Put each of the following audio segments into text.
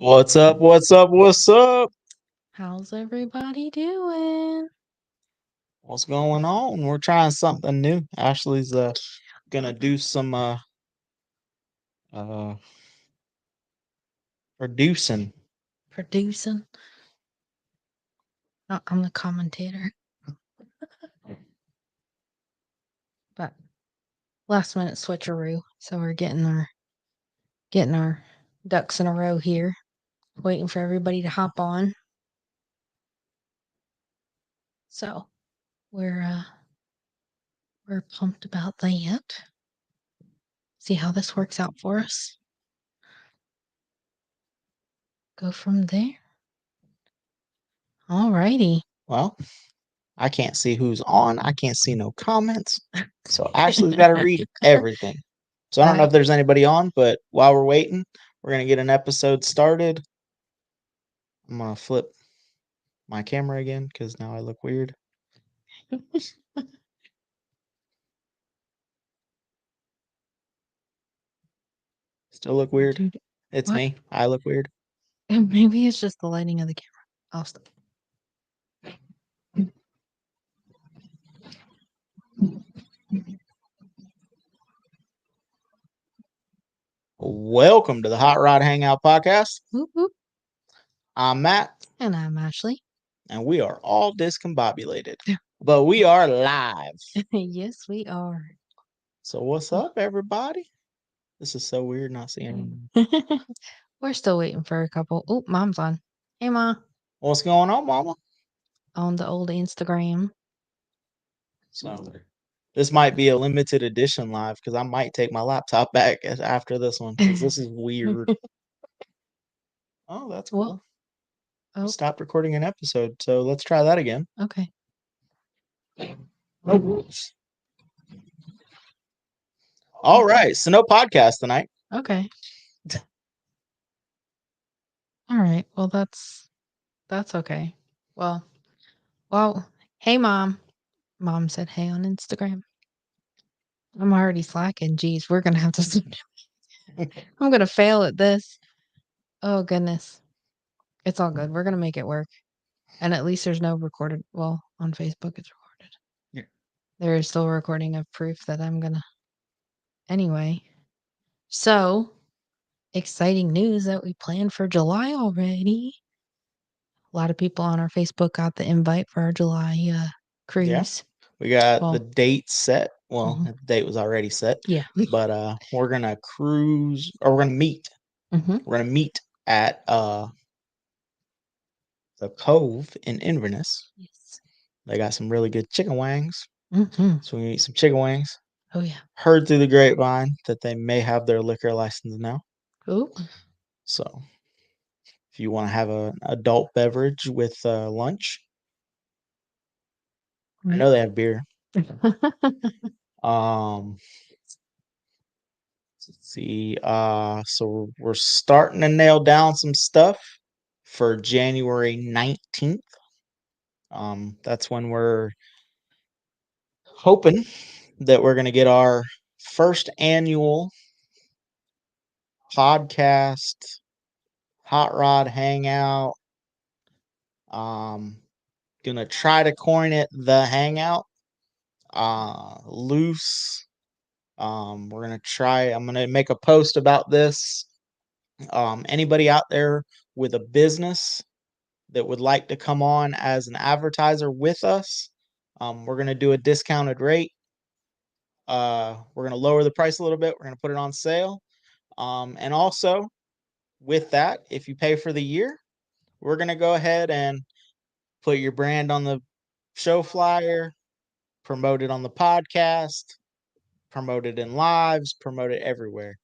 What's up? What's up? What's up? How's everybody doing? What's going on? We're trying something new. Ashley's gonna do some uh producing. Producing? I'm the commentator. But last minute switcheroo. So we're getting our ducks in a row here. Waiting for everybody to hop on. So we're pumped about that. See how this works out for us. Go from there. Alrighty. Well, I can't see who's on. I can't see no comments. So Ashley's got to read everything. So I don't know if there's anybody on, but while we're waiting, we're gonna get an episode started. I'm gonna flip my camera again because now I look weird. Still look weird. Dude, It's what? me. I look weird. Maybe it's just the lighting of the camera. I'll stop. Welcome to the Hot Rod Hangout podcast. Whoop, whoop. I'm Matt. And I'm Ashley. And we are all discombobulated. But we are live. Yes, we are. So what's up, everybody? This is so weird not seeing. We're still waiting for a couple. Oh, Mom's on. Hey, Ma. What's going on, Mama? On the old Instagram. So this might be a limited edition live because I might take my laptop back after this one because this is weird. Oh, that's cool. Oh, Stopped recording an episode, so let's try that again. okay. All right, so no podcast tonight. Okay. All right. Well, that's okay. Well, hey, Mom. Mom said hey on Instagram. I'm already slacking. Geez, we're gonna have to. I'm gonna fail at this. Oh goodness. It's all good. We're gonna make it work. And at least there's no recorded. Well, on Facebook it's recorded. Yeah. There is still a recording of proof that I'm gonna. Anyway, so exciting news that we planned for July already. A lot of people on our Facebook got the invite for our July cruise. Yeah. We got the date set. Well, the date was already set. Yeah. But we're gonna cruise, or we're gonna meet. Mm-hmm. We're gonna meet at the Cove in Inverness. Yes. They got some really good chicken wings. Mm-hmm. So we eat some chicken wings. Oh yeah. Heard through the grapevine that they may have their liquor license now. Oh. So if you want to have an adult beverage with lunch, I know they have beer. Let's see. So we're starting to nail down some stuff for January 19th. That's when we're hoping that we're going to get our first annual podcast, Hot Rod Hangout. Gonna try to coin it the Hangout. Loose. I'm gonna make a post about this. Anybody out there with a business that would like to come on as an advertiser with us, we're gonna do a discounted rate. We're gonna lower the price a little bit. We're gonna put it on sale. And also with that, if you pay for the year, we're gonna go ahead and put your brand on the show flyer, promote it on the podcast, promote it in lives, promote it everywhere.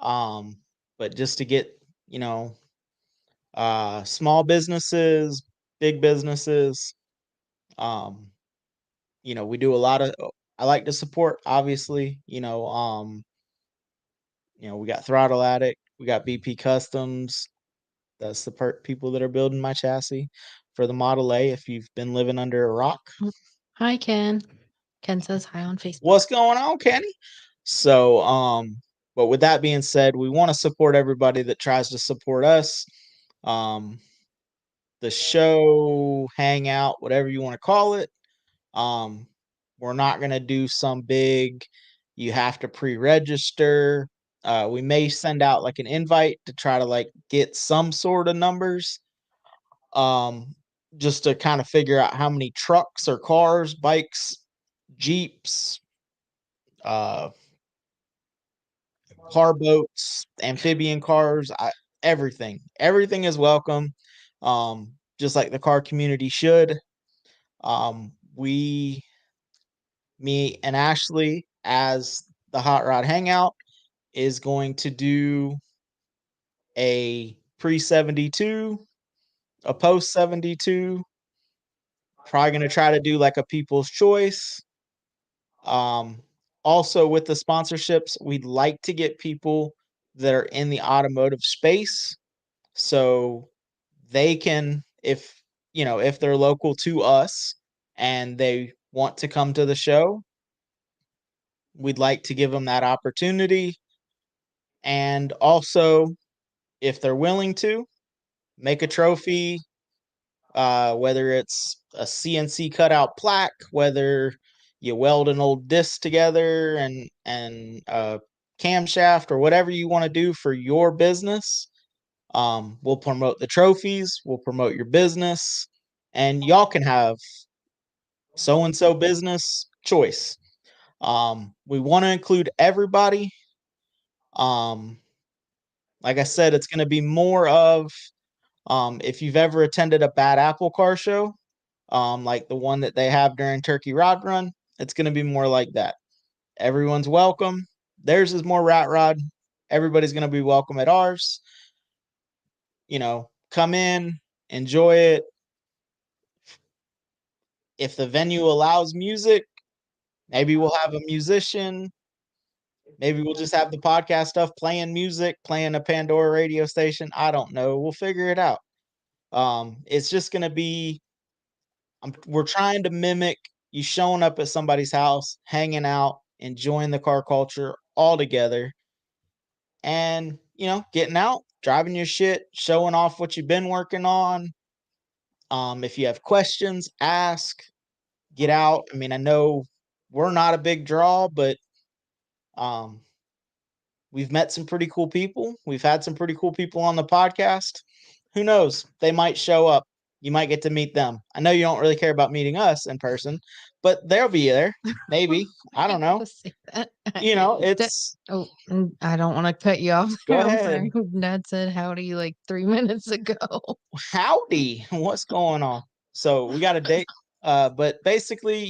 But just to get, small businesses, big businesses, we do a lot of, I like to support, obviously, we got Throttle Addict, we got BP Customs. That's the people that are building my chassis for the Model A. If you've been living under a rock. Hi, Ken. Ken says hi on Facebook. What's going on, Kenny? So, but with that being said, we want to support everybody that tries to support us. Um, the show, hangout, whatever you want to call it. Um, we're not gonna do some big. You have to pre-register. We may send out like an invite to try to like get some sort of numbers. Um, just to kind of figure out how many trucks or cars, bikes, jeeps, uh, car boats, amphibian cars, everything is welcome. Just like the car community should. We Me and Ashley as the Hot Rod Hangout is going to do a pre 72, a post 72. Probably going to try to do like a people's choice. Um, Also, with the sponsorships, we'd like to get people that are in the automotive space so they can, if they're local to us and they want to come to the show, we'd like to give them that opportunity. And also, if they're willing to, make a trophy, whether it's a CNC cutout plaque, whether you weld an old disc together and camshaft or whatever you want to do for your business. We'll promote the trophies, we'll promote your business, and y'all can have so and so business choice. We want to include everybody. Um, like I said, it's going to be more of if you've ever attended a Bad Apple Car Show, like the one that they have during Turkey Rod Run, it's going to be more like that. Everyone's welcome. Theirs is more rat rod. Everybody's going to be welcome at ours. Come in, enjoy it. If the venue allows music, maybe we'll have a musician. Maybe we'll just have the podcast stuff playing music, playing a Pandora radio station. I don't know. We'll figure it out. It's just going to be we're trying to mimic you showing up at somebody's house, hanging out, enjoying the car culture all together, and getting out, driving your shit, showing off what you've been working on. If you have questions, ask, get out. I mean, I know we're not a big draw, but um, we've met some pretty cool people. We've had some pretty cool people on the podcast. Who knows? They might show up. You might get to meet them. I know you don't really care about meeting us in person, but they'll be there. Maybe. I don't know. Say that. Da- It's I don't want to cut you off go there. I'm ahead. sorry. Dad said howdy like 3 minutes ago. Howdy. What's going on? So we got a date. But basically,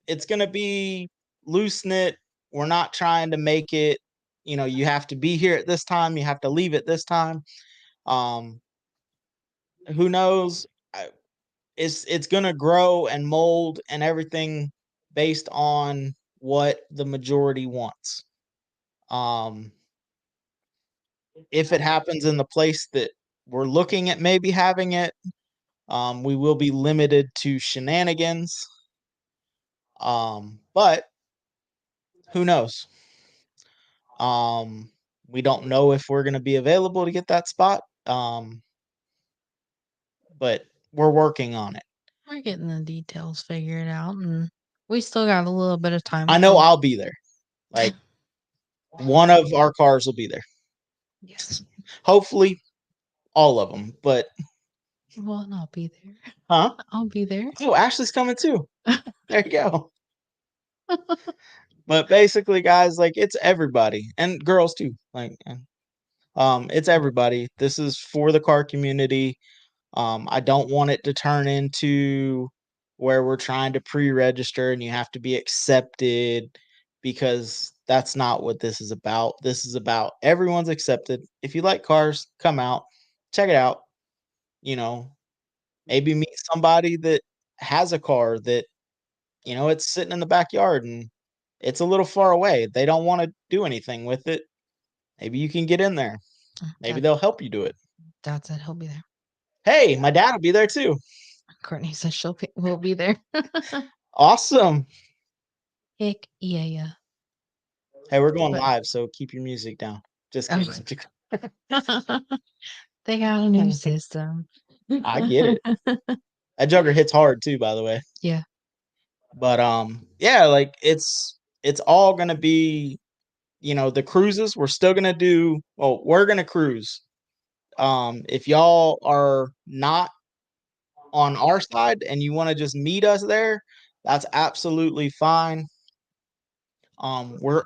it's gonna be loose knit. We're not trying to make it, you have to be here at this time, you have to leave at this time. Um, who knows? It's gonna grow and mold and everything based on what the majority wants. Um, if it happens in the place that we're looking at maybe having it, we will be limited to shenanigans. But who knows? Um, we don't know if we're gonna be available to get that spot. But we're working on it. We're getting the details figured out, and we still got a little bit of time. I know I'll be there. Like one of our cars will be there. Yes. Hopefully all of them. But Well, and I'll be there. huh? I'll be there. Oh, Ashley's coming too. There you go. But basically, guys, like it's everybody and girls too. Like, it's everybody. This is for the car community. I don't want it to turn into where we're trying to pre-register and you have to be accepted because that's not what this is about. This is about everyone's accepted. If you like cars, come out, check it out. You know, maybe meet somebody that has a car that it's sitting in the backyard and it's a little far away. They don't want to do anything with it. Maybe you can get in there. Maybe Dad, they'll help you do it. Dad said he'll be there. Hey, my dad will be there too. Courtney says will be there. Awesome. Heck yeah. Hey, we're going But live, so keep your music down. Just kidding. They got a new system. I get it. That jugger hits hard too, by the way. Yeah. But yeah, like it's all gonna be, the cruises. We're still gonna do. Well, we're gonna cruise. If y'all are not on our side and you want to just meet us there, that's absolutely fine.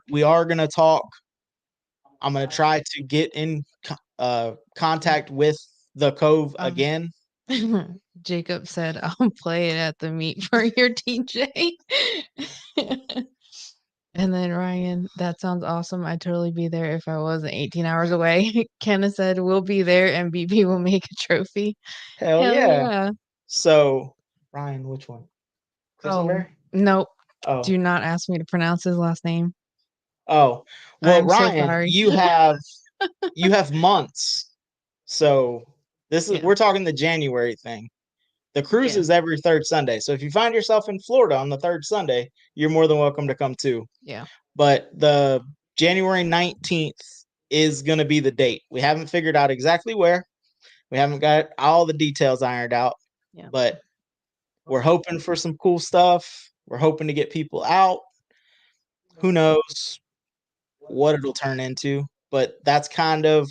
We are gonna talk. I'm gonna try to get in contact with the Cove Um, again. Jacob said, "I'll play it at the meet for your DJ." And then Ryan, that sounds awesome. I'd totally be there if I wasn't 18 hours away. Kenna said, "We'll be there and BP will make a trophy." Hell Hell yeah. yeah. So Ryan, which one? Oh, Quisenberry? nope. Oh, Do not ask me to pronounce his last name. oh. Well, I'm so Ryan, sorry. you have months. So this is Yeah. we're talking the January thing. The cruise Yeah. is every third Sunday. So if you find yourself in Florida on the third Sunday, you're more than welcome to come too. Yeah. But the January 19th is going to be the date. We haven't figured out exactly where. We haven't got all the details ironed out, Yeah. but we're hoping for some cool stuff. We're hoping to get people out. Who knows what it'll turn into, but that's kind of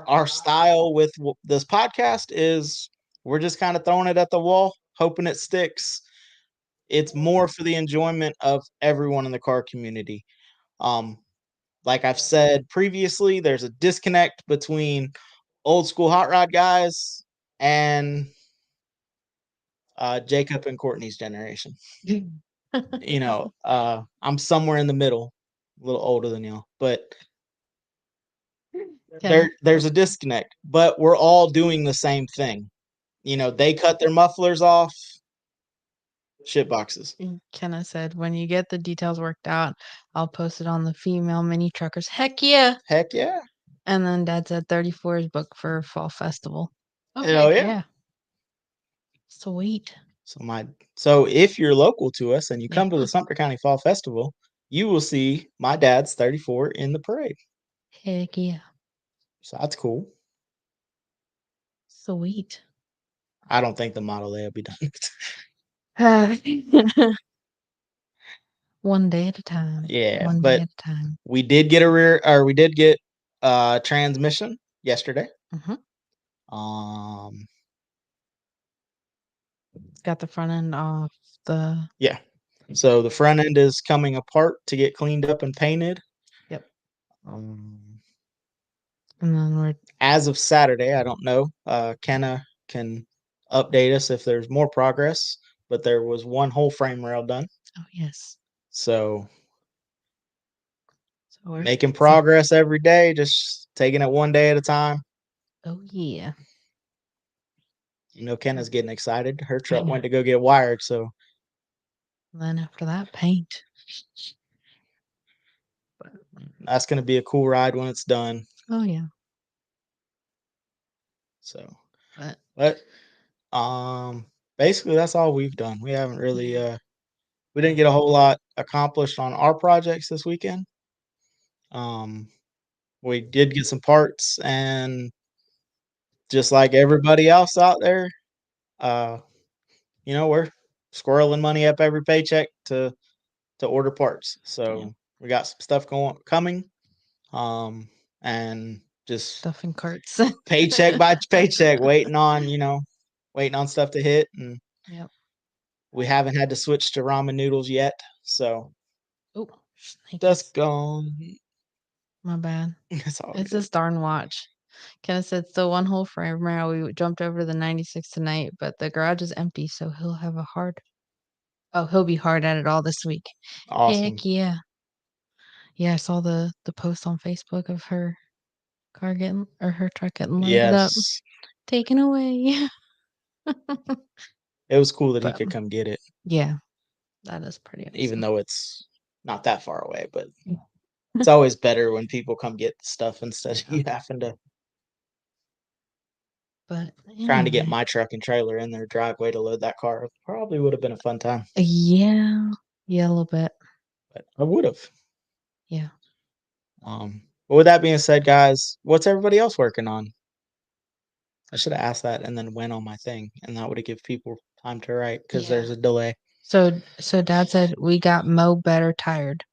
our style with this podcast is we're just kind of throwing it at the wall, hoping it sticks. It's more for the enjoyment of everyone in the car community. Um, like I've said previously, there's a disconnect between old school hot rod guys and Jacob and Courtney's generation. I'm somewhere in the middle, a little older than y'all, but Kenna. there's a disconnect. But we're all doing the same thing. They cut their mufflers off, shit boxes. Kenna said, "When you get the details worked out, I'll post it on the female mini truckers." Heck yeah. Heck yeah. And then Dad said 34 is booked for fall festival. Oh, Hell heck yeah. yeah. Sweet. So if you're local to us and you Yeah. come to the Sumter County Fall Festival, you will see my dad's 34 in the parade. Heck yeah. So that's cool. Sweet. I don't think the model A will be done. One day at a time. Yeah, One day but at a time. we did get transmission yesterday. Mhm. Um Got the front end off the. yeah. So the front end is coming apart to get cleaned up and painted. Yep. Um And then we're. as of Saturday, I don't know. Kenna can update us if there's more progress, but there was one whole frame rail done. Oh, yes. So So we're making fixing. progress every day, just taking it one day at a time. Oh, yeah. Kenna's getting excited. Her I truck know. went to go get wired, so And then after that, paint. that's going to be a cool ride when it's done. Oh, yeah. So, But but basically that's all we've done. We haven't really we didn't get a whole lot accomplished on our projects this weekend. Um we did get some parts, and just like everybody else out there, uh we're squirreling money up every paycheck to order parts. yeah, So we got some stuff coming, and just stuff in carts. paycheck by paycheck, waiting on stuff to hit, and Yep. we haven't had to switch to ramen noodles yet. So Oh, that's snakies. gone. My bad. It's all It's good. this darn watch. Kenna said, "Still one whole frame rail. We jumped over the 96 tonight, but the garage is empty, so he'll have a hard. Oh, he'll be hard at it all this week." Heck Awesome. yeah. Yeah, I saw the post on Facebook of her car getting or her truck getting loaded up, Yes. taken away. It was cool that he But could come get it, yeah, that is pretty even awesome. though it's not that far away, but it's always better when people come get stuff instead of you having to But trying to get anyway, my truck and trailer in their driveway to load that car. Probably would have been a fun time, yeah, yeah, a little bit. but I would have. Yeah. But with that being said, guys, what's everybody else working on? I should have asked that and then went on my thing, and that would have give people time to write because Yeah. there's a delay. So Dad said we got Mo better tired.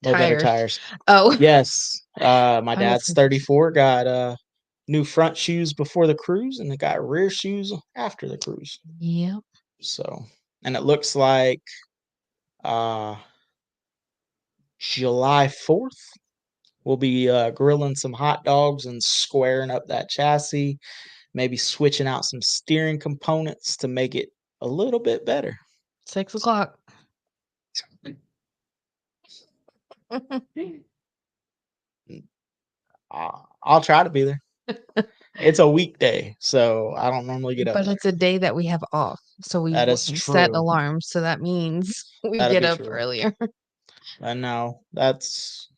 No better Tires. tires. Oh, Yes. My I was dad's confused. 34, got new front shoes before the cruise, and they got rear shoes after the cruise. Yep. So, and it looks like uh July 4th we'll be grilling some hot dogs and squaring up that chassis, maybe switching out some steering components to make it a little bit better. 6 o'clock. I'll try to be there. It's a weekday, so I don't normally get up But there. it's a day that we have off, so we That is wouldn't set true. alarms, so that means we That'll get be up true. earlier. I know that's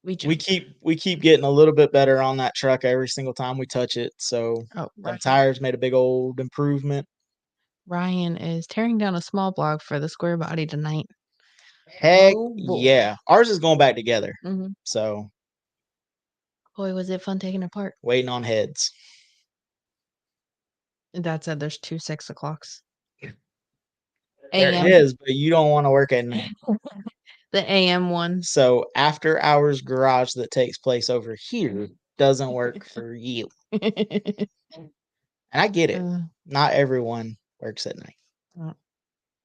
We we just keep getting a little bit better on that truck every single time we touch it. So oh, them Ryan. tires made a big old improvement. Ryan is tearing down a small block for the square body tonight. Heck Oh boy. yeah. Ours is going back together. Mhm. So Boy, was it fun taking it apart. waiting on heads. And Dad said there's 2 6 o'clocks. There AM. is, but you don't want to work at night. The AM one. So after hours garage that takes place over here doesn't work for you. And I get it. Uh, Not everyone works at night.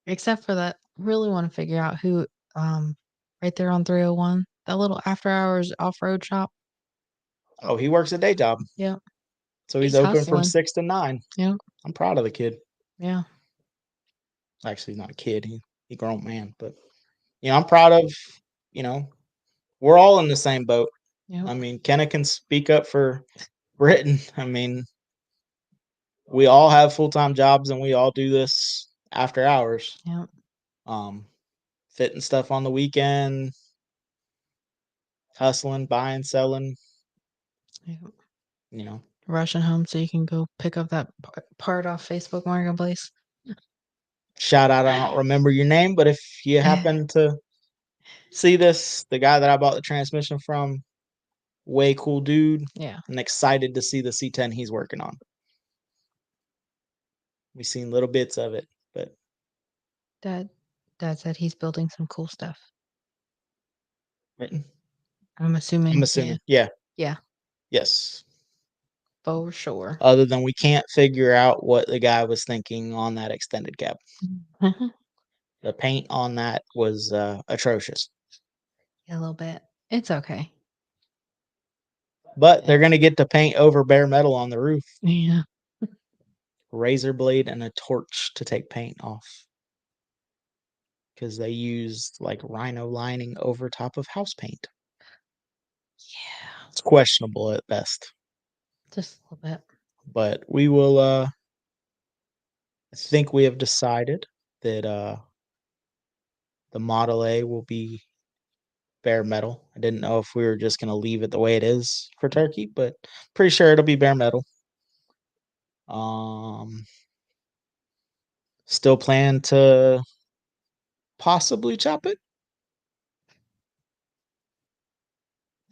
except for that, really want to figure out who, right there on 301, that little after hours off road shop. Oh, he works a day job. Yeah, So he's he's open from hustling. 6 to 9. Yeah, I'm proud of the kid. yeah, Actually, he's not a kid. He grown man, but I'm proud of, you know, we're all in the same boat. yeah, I mean, Kenna can speak up for Britain. I mean, we all have full-time jobs and we all do this after hours. yeah, Um, fitting stuff on the weekend, hustling, buying, selling, yeah. you know. Rushing home so you can go pick up that part off Facebook Marketplace. Shout out, I don't remember your name, but if you happen to see this, the guy that I bought the transmission from, way cool dude. Yeah, I'm excited to see the C10 he's working on. We've seen little bits of it, but Dad. Dad said he's building some cool stuff. I'm I'm assuming. Yeah, assuming, yeah, yeah, yes. for sure. Other than we can't figure out what the guy was thinking on that extended cab. The paint on that was atrocious. Yeah, a little bit. It's okay. But they're gonna get to paint over bare metal on the roof. Yeah. Razor blade and a torch to take paint off. Because they used like rhino lining over top of house paint. Yeah. It's questionable at best. Just a little bit. But we will I think we have decided that the Model A will be bare metal. I didn't know if we were just gonna leave it the way it is for turkey, but pretty sure it'll be bare metal. Um, still plan to possibly chop it.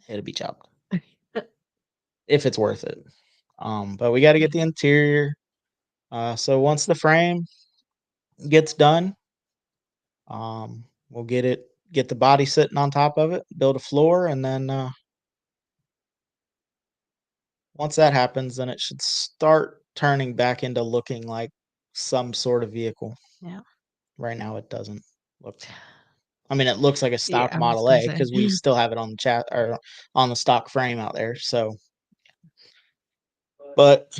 It'll be chopped if it's worth it. But we got to get the interior. So once the frame gets done, we'll get the body sitting on top of it, build a floor, and then once that happens, then it should start turning back into looking like some sort of vehicle. Yeah. Right now, it doesn't look. I mean, it looks like a Yeah, stock I was Model gonna A say. because we still have it on the chat or on the stock frame out there. So, but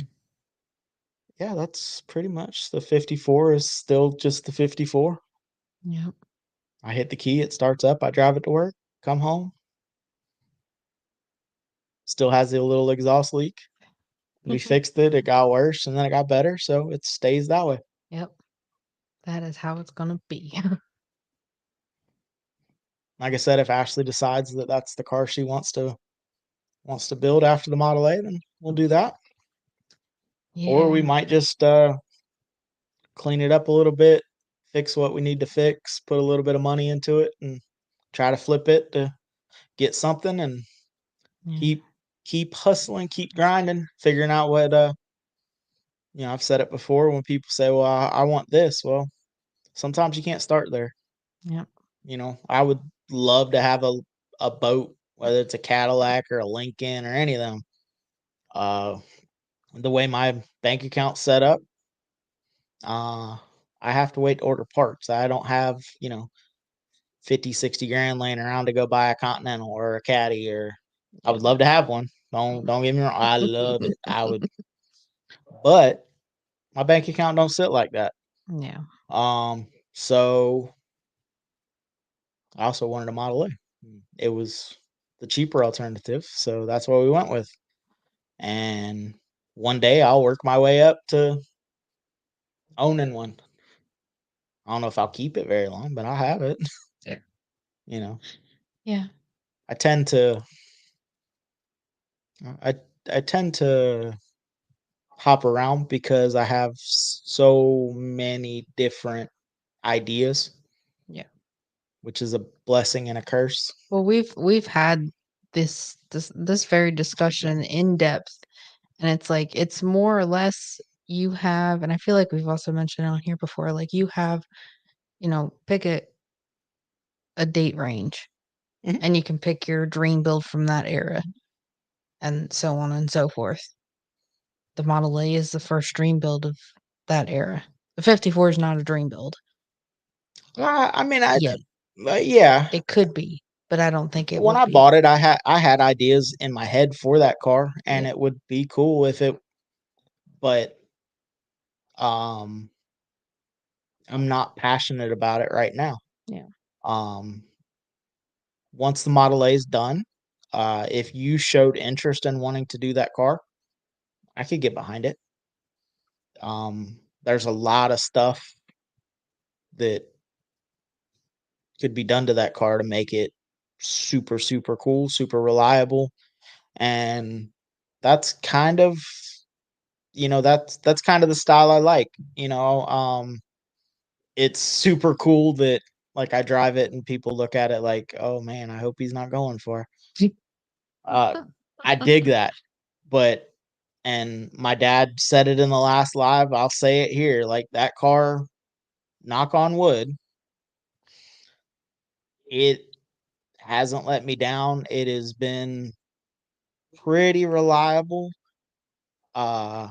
yeah, that's pretty much the 54 is still just the 54. Yep. I hit the key, it starts up, I drive it to work, come home. Still has a little exhaust leak. We fixed it, it got worse, and then it got better, so it stays that way. Yep. That is how it's gonna be. Like I said, if Ashley decides that that's the car she wants to build after the Model A, then we'll do that. Or we Yeah. might just clean it up a little bit, fix what we need to fix, put a little bit of money into it, and try to flip it to get something and Yeah. keep hustling, keep grinding, figuring out what I've said it before when people say, "Well, I want this." Well, sometimes you can't start there. Yep. I would love to have a boat, whether it's a Cadillac or a Lincoln or any of them. Uh, the way my bank account's set up, uh, I have to wait to order parts. I don't have, 50, 60 grand laying around to go buy a Continental or a Caddy, or I Yeah. would love to have one. Don't get me wrong. I love it. I would, but my bank account don't sit like that. Yeah. So I also wanted a Model A. It was the cheaper alternative, so that's what we went with. And one day I'll work my way up to owning one. I don't know if I'll keep it very long, but I'll have it. Yeah. you know, Yeah. I tend to, I, I tend to hop around because I have so many different ideas, Yeah. which is a blessing and a curse. Well, we've had this very discussion in depth, and it's like it's more or less you have, and I feel like we've also mentioned it on here before. Like you have, pick a date range, Mhm. and you can pick your dream build from that era, and so on and so forth. The Model A is the first dream build of that era. The 54 is not a dream build I mean, yet. yeah. It could be, but I don't think it When would I be. bought it, I had ideas in my head for that car, and Yep. it would be cool if it. But um, I'm not passionate about it right now. Yeah. Um, once the Model A is done, if you showed interest in wanting to do that car, I could get behind it. There's a lot of stuff that could be done to that car to make it super, super cool, super reliable, and that's kind of that's kind of the style I like. It's super cool that like I drive it and people look at it like, oh man, I hope he's not going for. Uh, I dig that, but and my dad said it in the last live. I'll say it here, like that car. Knock on wood, it hasn't let me down. It has been pretty reliable. Uh,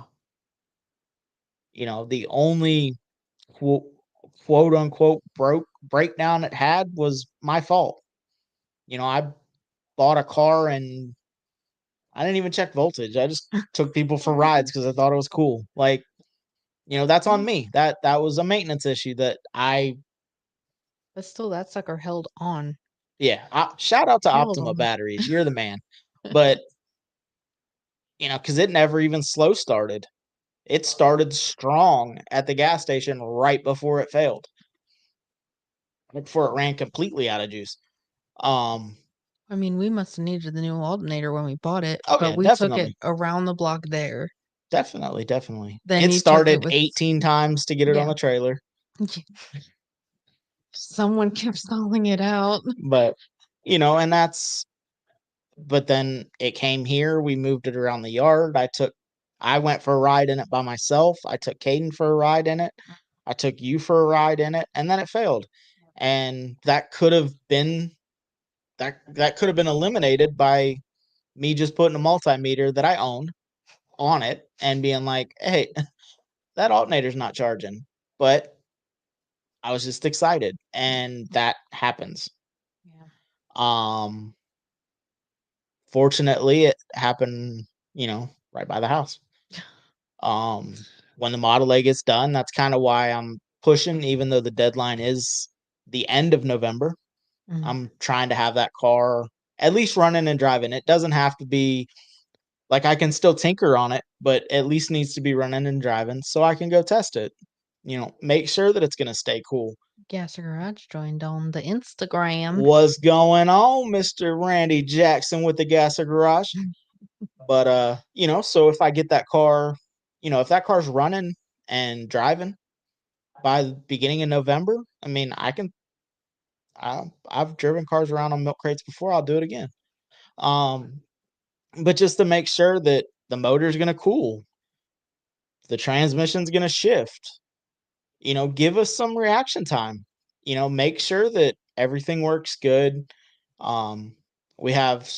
the only quote quote unquote broke breakdown it had was my fault. I bought a car and I didn't even check voltage. I just took people for rides because I thought it was cool. Like, that's on me. That was a maintenance issue that I But still, that sucker held on. yeah, shout out to Held Optima on. batteries. You're the man. But, cuz it never even slow started. It started strong at the gas station right before it failed. Right before it ran completely out of juice. Um I mean, we must have needed the new alternator when we bought it, oh but yeah, we took it definitely. around the block there. Definitely, definitely. Then It you took it started with 18 times to get it on yeah. the trailer, Someone kept stalling it out. but and that's but then it came here, we moved it around the yard. I went for a ride in it by myself. I took Caden for a ride in it. I took you for a ride in it, and then it failed. And that could have been eliminated by me just putting a multimeter that I own on it and being like, "Hey, that alternator's not charging." But I was just excited, and that happens. Yeah. Um, Fortunately, it happened, right by the house. When the Model A gets done, that's kind of why I'm pushing, even though the deadline is the end of November. Mm. I'm trying to have that car at least running and driving. It doesn't have to be like I can still tinker on it, but at least needs to be running and driving so I can go test it. Make sure that it's going to stay cool. Gasser Garage joined on the Instagram. What's going on, Mr. Randy Jackson with the Gasser Garage? But so if I get that car, if that car's running and driving by the beginning of November, I mean, I've driven cars around on milk crates before. I'll do it again. Um, but just to make sure that the motor's gonna cool. the transmission's going to shift. Give us some reaction time. Make sure that everything works good. Um, we have,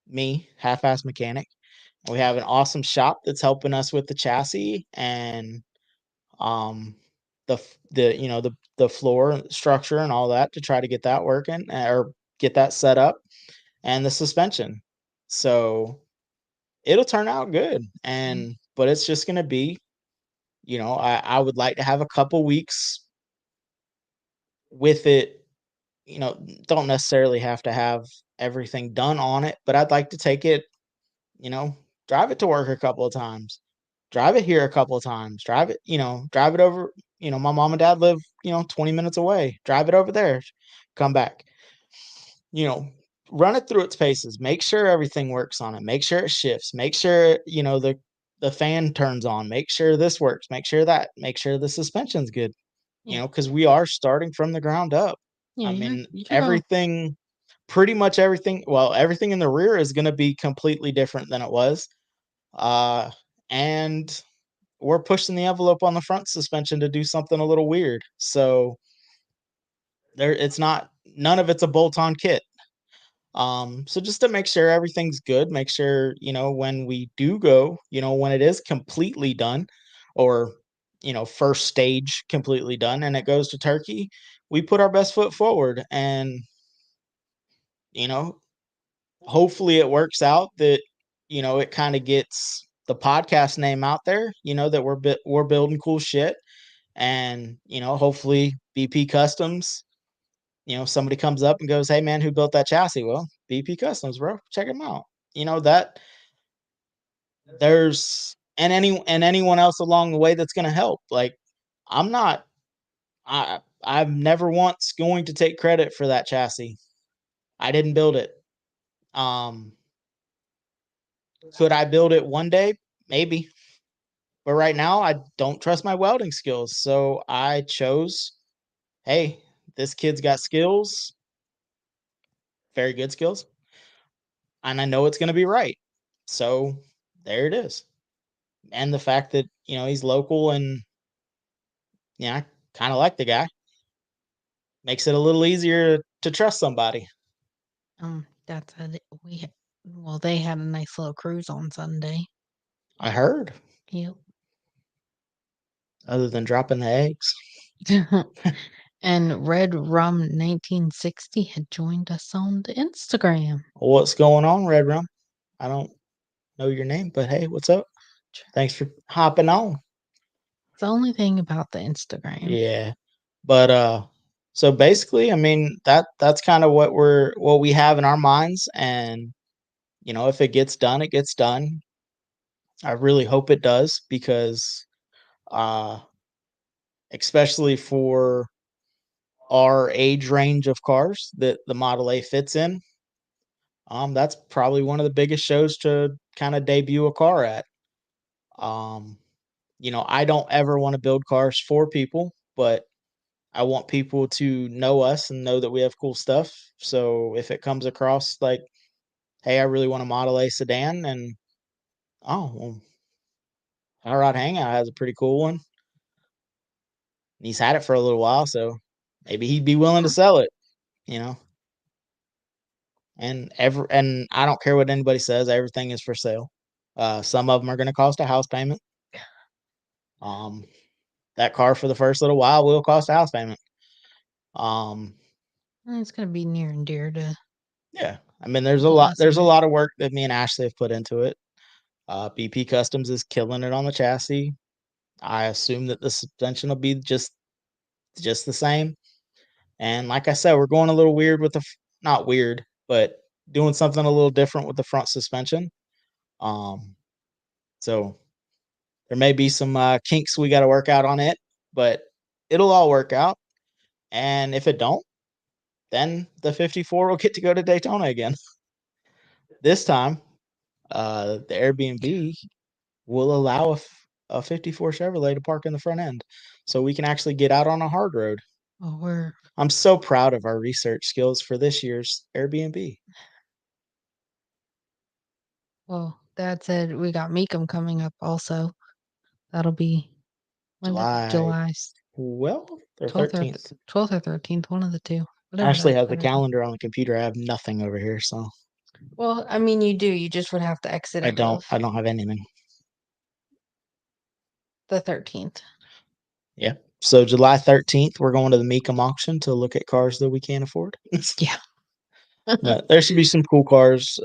me, half-ass mechanic. We have an awesome shop that's helping us with the chassis and um the floor structure and all that to try to get that working or get that set up and the suspension. So it'll turn out good. And but it's just gonna be, I would like to have a couple weeks with it, don't necessarily have to have everything done on it, but I'd like to take it, you know, drive it to work a couple of times, drive it here a couple of times, drive it over. My mom and dad live, 20 minutes away. Drive it over there, come back. You know, run it through its paces. Make sure everything works on it. Make sure it shifts. Make sure the fan turns on. Make sure this works. Make sure that. Make sure the suspension's good. Yeah. Because we are starting from the ground up. Yeah, I mean, you're going. everything, pretty much everything. Well, everything in the rear is going to be completely different than it was. And we're pushing the envelope on the front suspension to do something a little weird. So it's not, none of it's a bolt-on kit. So just to make sure everything's good, make sure, when we do go, when it is completely done or, first stage completely done and it goes to Turkey, we put our best foot forward and, you know, hopefully it works out that, it kind of gets the podcast name out there, that we're building cool shit and, hopefully BP Customs, somebody comes up and goes, "Hey man, who built that chassis?" Well, BP Customs, bro. Check them out. That there's and anyone else along the way that's going to help. Like I'm not I'm never once going to take credit for that chassis. I didn't build it. Um could I build it one day? Maybe. But right now I don't trust my welding skills. So I chose, hey, this kid's got skills, very good skills, and I know it's going to be right. So there it is. And the fact that, he's local and I kind of like the guy makes it a little easier to trust somebody. That's a well, they had a nice little cruise on Sunday. I heard, Yep. other than dropping the eggs. And Red Rum 1960 had joined us on the Instagram. What's going on, Red Rum? I don't know your name, but hey, what's up? Thanks for hopping on. It's the only thing about the Instagram. Yeah. But so basically, I mean, that's kind of what we have in our minds and if it gets done, it gets done. I really hope it does because uh especially for our age range of cars that the Model A fits in, that's probably one of the biggest shows to kind of debut a car at. Um, I don't ever want to build cars for people, but I want people to know us and know that we have cool stuff. So if it comes across like, hey, I really want a Model A sedan, and oh, well, Hot Rod Hangout has a pretty cool one. And he's had it for a little while, so maybe he'd be willing to sell it, you know. And I don't care what anybody says, everything is for sale. Some of them are going to cost a house payment. Um, that car for the first little while will cost a house payment. Um, It's gonna be near and dear to yeah, I mean, there's a well, lot. us There's and a Nick. lot of work that me and Ashley have put into it. BP Customs is killing it on the chassis. I assume that the suspension will be just the same. And like I said, we're going a little weird with not weird, but doing something a little different with the front suspension. Um, so there may be some kinks we got to work out on it, but it'll all work out. And if it don't, then the 54 will get to go to Daytona again. This time, the Airbnb will allow a 54 Chevrolet to park in the front end, so we can actually get out on a hard road. Well, we're I'm so proud of our research skills for this year's Airbnb. well, Dad said we got Meekum coming up also. That'll be when is it? July July 12th or 12th or 13th. 12th or 13th, one of the two. Whatever Ashley that has the Saturday. calendar on the computer. I have nothing over here, so Well, I mean, you do. You just would have to exit I and don't move. I don't have anything. The 13th. Yeah. So July 13th, we're going to the Meekum auction to look at cars that we can't afford. Yeah. But there should be some cool cars.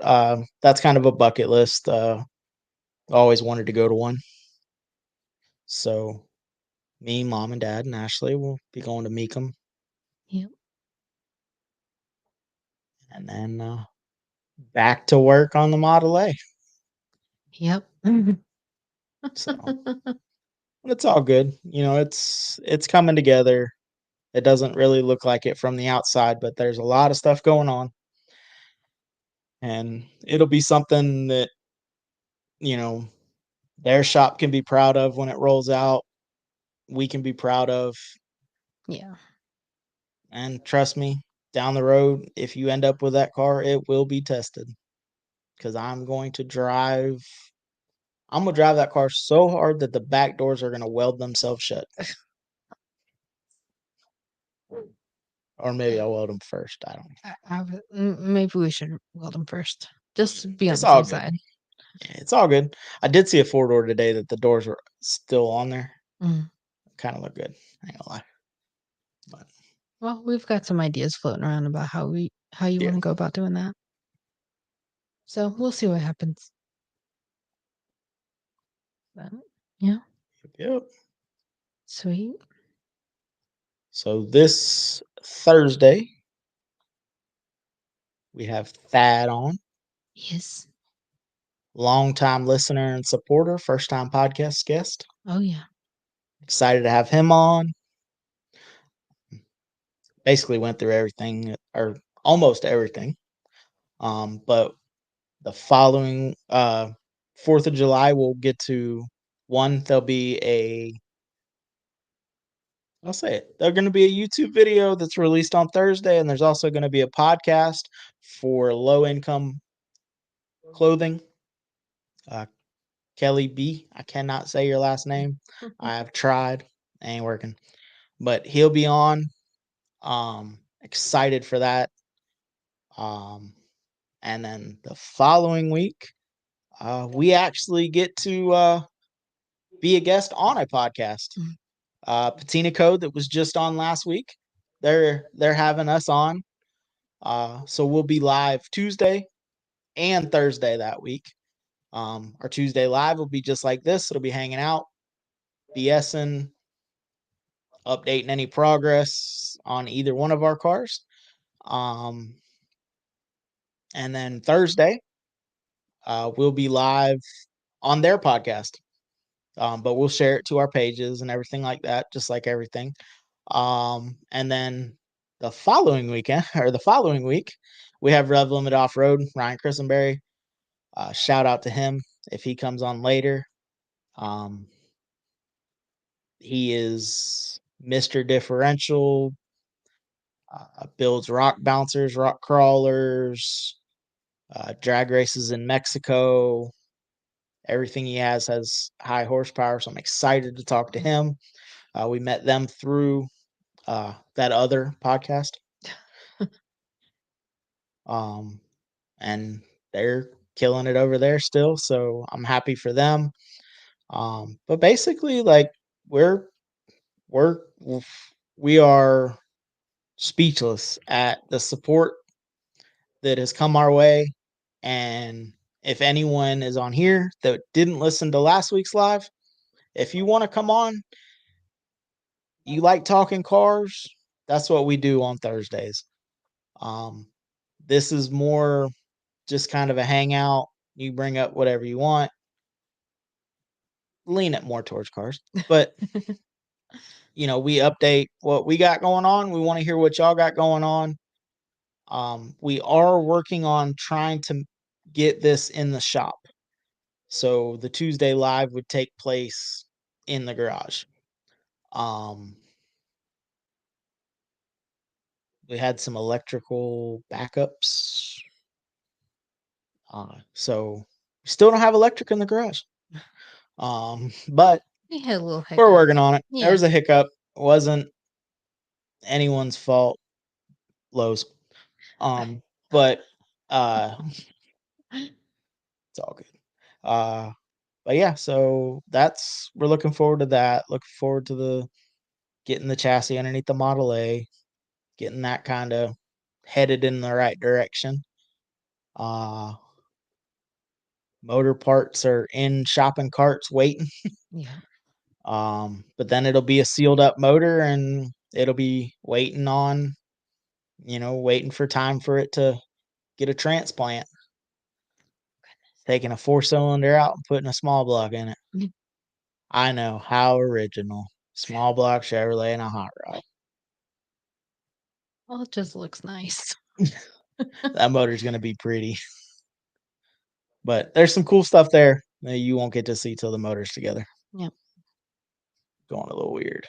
That's kind of a bucket list. Always wanted to go to one. So me, mom, and dad, and Ashley will be going to Meekum, Yep. and then back to work on the Model A. Yep. So it's all good. It's coming together. It doesn't really look like it from the outside, but there's a lot of stuff going on, and it'll be something that you know their shop can be proud of when it rolls out. We can be proud of, Yeah. and trust me, down the road, if you end up with that car, it will be tested because I'm gonna drive that car so hard that the back doors are gonna weld themselves shut. Or maybe I'll weld them first. I don't know. Maybe we should weld them first, just to be on It's the all safe good. side. Yeah, it's all good. I did see a four door today that the doors were still on there. Mm. Kind of look good. I ain't gonna lie. But Well, we've got some ideas floating around about how you yeah. want to go about doing that. So we'll see what happens. But, yeah, Yep. sweet. So this Thursday we have Thad on, Yes. longtime listener and supporter, first time podcast guest. Oh yeah. Excited to have him on. Basically went through everything or almost everything. But the following 4th of July we'll get to one. There'll be I'll say it. There's going to be a YouTube video that's released on Thursday, and there's also going to be a podcast for low income clothing. Uh, Kelly B. I cannot say your last name. I have tried, ain't working, but he'll be on. Excited for that. Um, and then the following week, we actually get to be a guest on a podcast. Mm. Patina Code that was just on last week. They're having us on. So we'll be live Tuesday and Thursday that week. Our Tuesday live will be just like this. It'll be hanging out, BSing, updating any progress on either one of our cars. Um, and then Thursday, we'll be live on their podcast. But we'll share it to our pages and everything like that, just like everything. And then the following weekend or the following week, we have Rev Limit Off Road, Ryan Christenberry. Shout out to him if he comes on later. Um, he is Mr. Differential, builds rock bouncers, rock crawlers, drag races in Mexico. Everything he has high horsepower, so I'm excited to talk to him. We met them through that other podcast. Um, and they're killing it over there still, so I'm happy for them. But basically, like we're we're we are speechless at the support that has come our way. And if anyone is on here that didn't listen to last week's live, if you want to come on, you like talking cars, that's what we do on Thursdays. Um, this is more just kind of a hangout. You bring up whatever you want, lean it more towards cars. But we update what we got going on. We want to hear what y'all got going on. We are working on trying to get this in the shop. So the Tuesday live would take place in the garage. Um, we had some electrical backups. So Still don't have electric in the garage. But We had a little we're hiccup. working on it. There Yeah. was a hiccup. It wasn't anyone's fault. Lowe's. But it's all good. Uh, but yeah, so that's we're looking forward to that. Looking forward to the getting the chassis underneath the Model A, getting that kind of headed in the right direction. Uh, Motor parts are in shopping carts waiting. Yeah. But then it'll be a sealed up motor and it'll be waiting on, waiting for time for it to get a transplant, taking a 4-cylinder out and putting a small block in it. Mm. I know, how original. Small block Chevrolet and a hot rod. Well, it just looks nice. That motor's going to be pretty. But there's some cool stuff there that you won't get to see till the motor's together. Yeah. Going a little weird.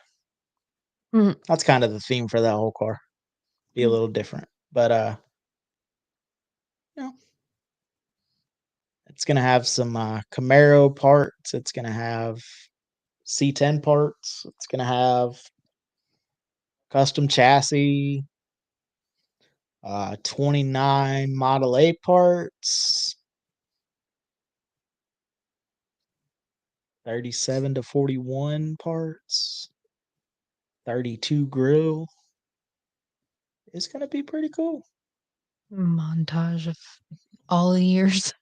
Mhm. That's kind of the theme for that whole car. Be a Mm. little different. But you know, it's gonna have some Camaro parts. It's gonna have C10 parts. It's gonna have custom chassis, 29 Model A parts, 37 to 41 parts, 32 grill. It's gonna be pretty cool. Montage of all the years.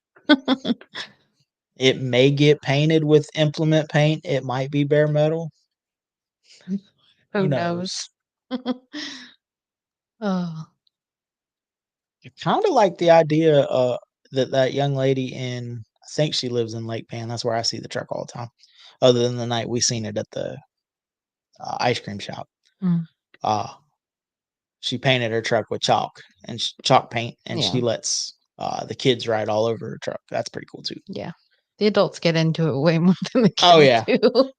It may get painted with implement paint. It might be bare metal. Who Who knows? knows? Oh, I kind of like the idea that that young lady in, I think she lives in Lake Pan. That's where I see the truck all the time. Other than the night we seen it at the ice cream shop. mm, Uh, she painted her truck with chalk and chalk paint, and yeah, she lets the kids ride all over her truck. That's pretty cool too. yeah. The adults get into it way more than the Oh kids yeah, do.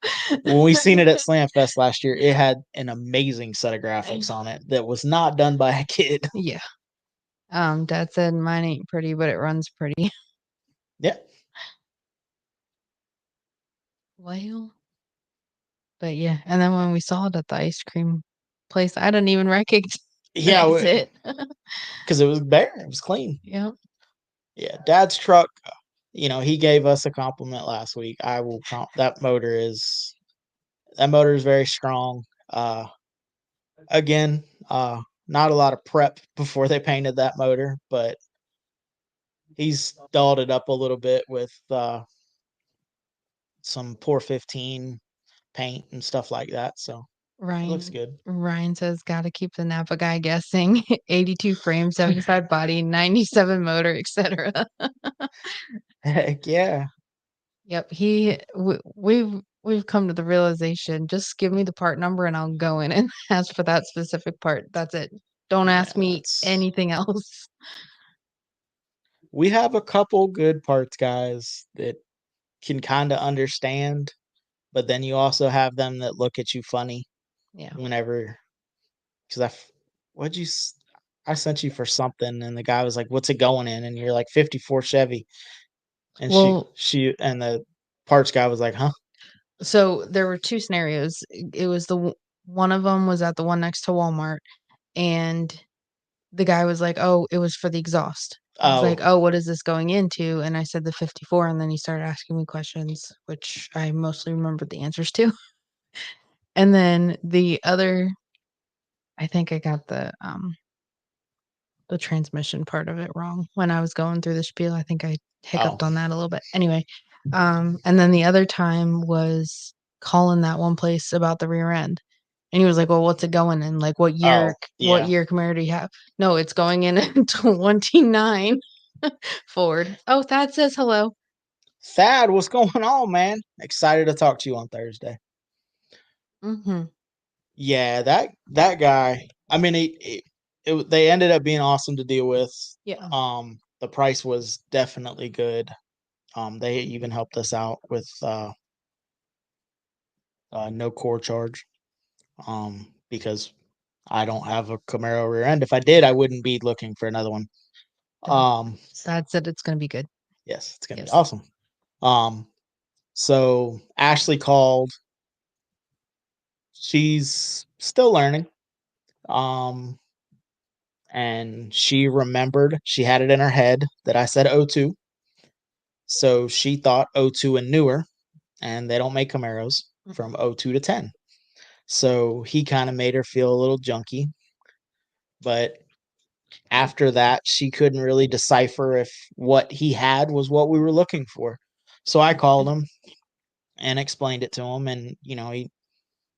when we seen it at Slam Fest last year, it had an amazing set of graphics on it that was not done by a kid. Yeah. Dad said mine ain't pretty, but it runs pretty. Yeah, Well, but yeah. And then when we saw it at the ice cream place, I didn't even recognize yeah, it. because it was bare, it was clean. Yeah. Yeah, Dad's truck. He gave us a compliment last week. That motor is very strong. Again, not a lot of prep before they painted that motor, but he's dolled it up a little bit with some Pour 15 paint and stuff like that. So it looks Ryan good. Ryan says gotta keep the Napa guy guessing. 82 frame, 75 body, 97 motor, etc. Heck yeah. Yep, we've come to the realization, just give me the part number and I'll go in and ask for that specific part. That's it. Don't Yeah, ask me anything else. we have a couple good parts guys that can kind of understand, but then you also have them that look at you funny Yeah. whenever, because what'd you, I sent you for something, and the guy was like, "What's it going in?" And you're like, "54 Chevy," and Well, and the parts guy was like, "Huh?" so there were two scenarios. It was one of them was at the one next to Walmart, and the guy was like, "Oh, it was for the exhaust." I was like, Oh, "Oh, what is this going into?" And I said the 54, and then he started asking me questions, which I mostly remembered the answers to. And then the other, I think I got the transmission part of it wrong when I was going through the spiel. I think I oh, hiccuped on that a little bit. Anyway, and then the other time was calling that one place about the rear end. And he was like, "Well, what's it going in? Like oh, what yeah. year Camaro do you have?" No, it's going in a 29 Ford. Oh, Thad says hello. Thad, what's going on, man? Excited to talk to you on Thursday. Mhm. Yeah, that guy. I mean, they ended up being awesome to deal with. Yeah. The price was definitely good. They even helped us out with no core charge. Because I don't have a Camaro rear end. If I did, I wouldn't be looking for another one. No. Um, Thad said it's gonna be good. Yes, it's gonna be Yes. awesome. Um, so Ashley called. She's still learning. Um, and she remembered she had it in her head that I said O2. So she thought O2 and newer, and they don't make Camaros from O2 to 10. So he kind of made her feel a little junky. But after that, she couldn't really decipher if what he had was what we were looking for. So I called him and explained it to him, and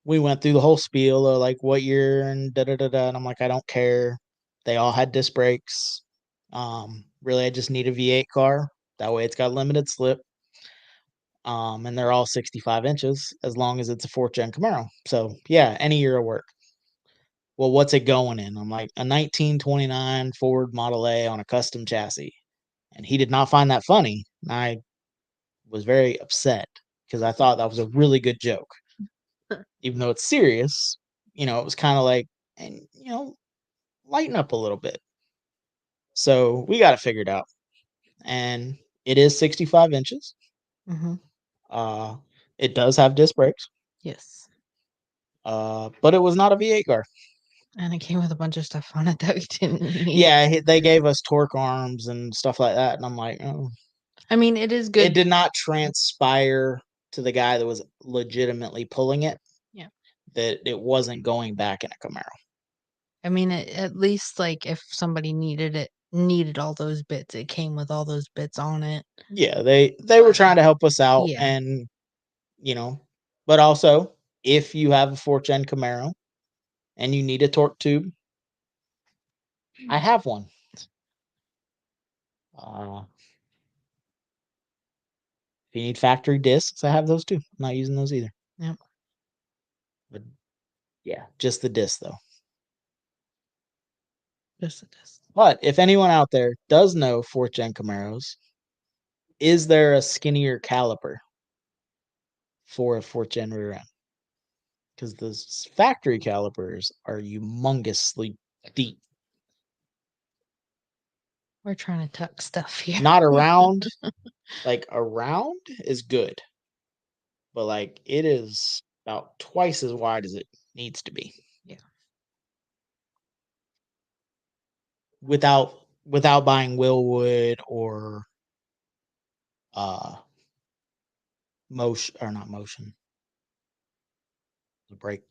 we went through the whole spiel of like what year and da da da da. And I'm like, I don't care. They all had disc brakes. Really, I just need a V8 car. That way, it's got limited slip. And they're all 65 inches as long as it's a fourth gen Camaro. So yeah, any year of work. Well, what's it going in? I'm like, a 1929 Ford Model A on a custom chassis. And he did not find that funny. And I was very upset because I thought that was a really good joke. Even though it's serious, it was kind of like, and lighten up a little bit. So we got it figured out. And it is 65 inches. Mm-hmm. Uh, it does have disc brakes. Yes. But it was not a V8 car. And it came with a bunch of stuff on it that we didn't need. Yeah, they gave us torque arms and stuff like that. And I'm like, oh. I mean, it is It good. did not transpire to the guy that was legitimately pulling it Yeah. that it wasn't going back in a Camaro. I mean, at least like if somebody needed all those bits, it came with all those bits on it. Yeah, they were trying to help us out, Yeah. and you know, but also if you have a fourth gen Camaro and you need a torque tube, I have one. If you need factory discs, I have those too. I'm not using those either. Yep. But yeah, just the disc though. Just a test. But if anyone out there does know fourth gen Camaros, is there a skinnier caliper for a fourth gen rear end? Because the factory calipers are humongously deep. We're trying to tuck stuff here. Not around, like around is good, but like it is about twice as wide as it needs to be. Yeah. Without buying Willwood or uh motion or not motion. The brake.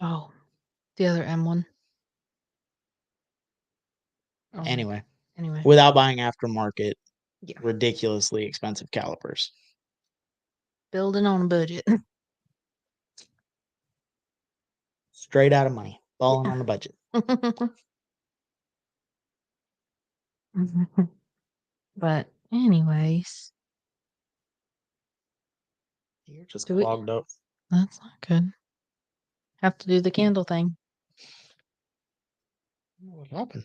Oh, the other M1. Oh, Anyway, anyway. without buying aftermarket, Yeah. ridiculously expensive calipers. Building on a budget. Straight out of money. Balling on a budget. But anyways, You're just do we? clogged up. That's not good. Have to do the candle thing. What happened?